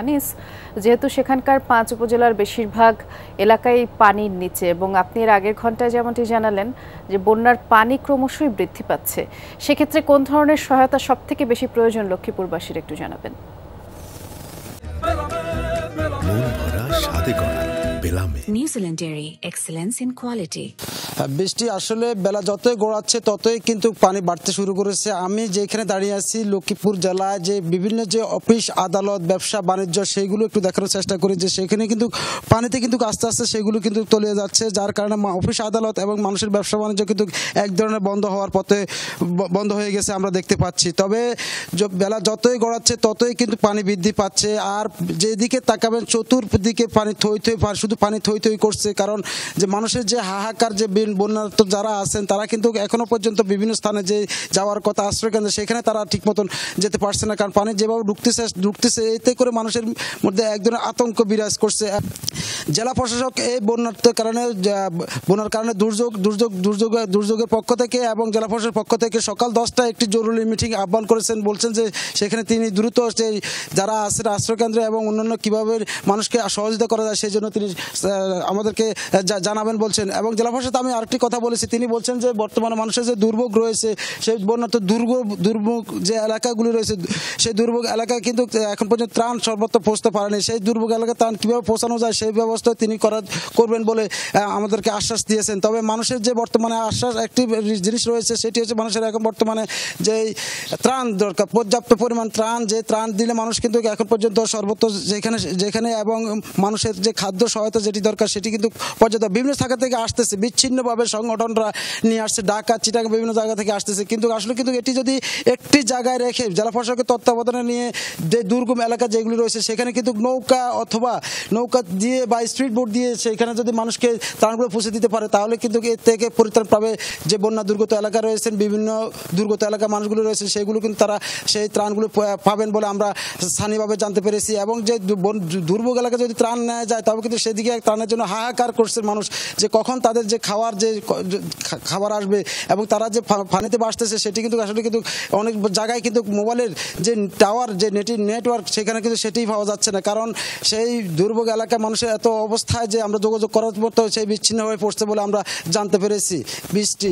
আনিস, যেহেতু সেখানকার ৫ উপজেলার বেশিরভাগ এলাকায় পানির নিচে এবং আপনি এর আগের ঘন্টায় যেমনটি জানালেন যে বন্যার পানি ক্রমশই বৃদ্ধি পাচ্ছে, সেক্ষেত্রে কোন ধরনের সহায়তা সবথেকে বেশি প্রয়োজন লক্ষ্মীপুরবাসীর একটু জানাবেন। New Zealand dairy, excellence in quality. বৃষ্টি আসলে বেলা যতই গড়াচ্ছে ততই কিন্তু পানি বাড়তে শুরু করেছে। আমি যেখানে দাঁড়িয়ে আছি লক্ষ্মীপুর জেলায় যে বিভিন্ন যে অফিস আদালত ব্যবসা বাণিজ্য সেইগুলো একটু দেখানোর চেষ্টা করি যে সেখানে কিন্তু পানিতে কিন্তু আস্তে আস্তে সেগুলো কিন্তু তলিয়ে যাচ্ছে, যার কারণে অফিস আদালত এবং মানুষের ব্যবসা বাণিজ্য কিন্তু এক ধরনের বন্ধ হওয়ার পথে বন্ধ হয়ে গেছে আমরা দেখতে পাচ্ছি। তবে বেলা যতই গড়াচ্ছে ততই কিন্তু পানি বৃদ্ধি পাচ্ছে, আর যেদিকে তাকাবেন চতুর্দিকে পানি থই থই, শুধু পানি থই থই করছে। কারণ যে মানুষের যে হাহাকার, যে বন্যার্ত যারা আছেন তারা কিন্তু এখনো পর্যন্ত বিভিন্ন স্থানে যে যাওয়ার কথা আশ্রয় কেন্দ্রে সেখানে তারা ঠিক মতন যেতে পারছে না, কারণ পানি যেভাবে ঢুকতেছে এতে করে মানুষের মধ্যে এক ধরনের আতঙ্ক বিরাজ করছে। জেলা প্রশাসক এই বন্যার কারণে দুর্যোগের পক্ষ থেকে এবং জেলা প্রশাসনের পক্ষ থেকে সকাল 10টায় একটি জরুরি মিটিং আহ্বান করেছেন। বলছেন যে সেখানে তিনি দ্রুত যে যারা আছেন আশ্রয় কেন্দ্রে এবং অন্যান্য কীভাবে মানুষকে সহযোগিতা করা যায় সেই জন্য তিনি আমাদেরকে জানাবেন বলছেন। এবং জেলা প্রশাসক আমি আরেকটি কথা বলেছি, তিনি বলছেন যে বর্তমানে মানুষের যে দুর্ভোগ রয়েছে সেই বন্যার্ত দুর্ভোগ যে এলাকাগুলি রয়েছে সেই দুর্ভোগ এলাকায় কিন্তু এখন পর্যন্ত ত্রাণ সর্বত্র পৌঁছতে পারেনি। সেই দুর্ভোগ এলাকায় ত্রাণ কীভাবে পৌঁছানো যায় সেই ব্যবস্থা তিনি করবেন বলে আমাদেরকে আশ্বাস দিয়েছেন। তবে মানুষের যে বর্তমানে আশ্বাস একটি জিনিস রয়েছে সেটি হচ্ছে মানুষের এখন বর্তমানে যে ত্রাণ দরকার, পর্যাপ্ত পরিমাণ ত্রাণ, যে ত্রাণ দিলে মানুষ কিন্তু এখন পর্যন্ত সর্বত্র যেখানে এবং মানুষের যে খাদ্য সহায়তা যেটি দরকার সেটি কিন্তু পর্যাপ্ত বিভিন্ন জায়গা থেকে আসতেছে, বিচ্ছিন্নভাবে সংগঠনরা নিয়ে আসছে, ঢাকা চিটাগাং বিভিন্ন জায়গা থেকে আসতেছে। কিন্তু আসলে কিন্তু এটি যদি একটি জায়গায় রেখে জেলা প্রশাসকের তত্ত্বাবধানে নিয়ে যে দুর্গম এলাকা যেগুলি রয়েছে সেখানে কিন্তু নৌকা দিয়ে বা স্পিড বোট দিয়ে সেখানে যদি মানুষকে ত্রাণগুলো পৌঁছে দিতে পারে তাহলে কিন্তু এর থেকে পরিত্রাণ পাবে। যে বন্যা দুর্গত এলাকা রয়েছেন, বিভিন্ন দুর্গত এলাকা মানুষগুলো রয়েছে সেগুলো কিন্তু তারা সেই ত্রাণগুলো পাবেন বলে আমরা স্থানীয়ভাবে জানতে পেরেছি। এবং যে দুর্ভোগ এলাকা যদি ত্রাণ নেওয়া যায় তবে কিন্তু সেদিকে ত্রাণের জন্য হাহাকার করছে মানুষ, যে কখন তাদের যে খাবার আসবে এবং তারা যে পানিতে বাসতেছে সেটি কিন্তু আসলে কিন্তু অনেক জায়গায় কিন্তু মোবাইলের যে টাওয়ার, যে নেটওয়ার্ক সেখানে কিন্তু সেটিই পাওয়া যাচ্ছে না, কারণ সেই দুর্ভোগ এলাকায় মানুষের এত অবস্থায় যে আমরা যোগাযোগ করার মতো সেই বিচ্ছিন্ন হয়ে পড়ছে বলে আমরা জানতে পেরেছি। বৃষ্টি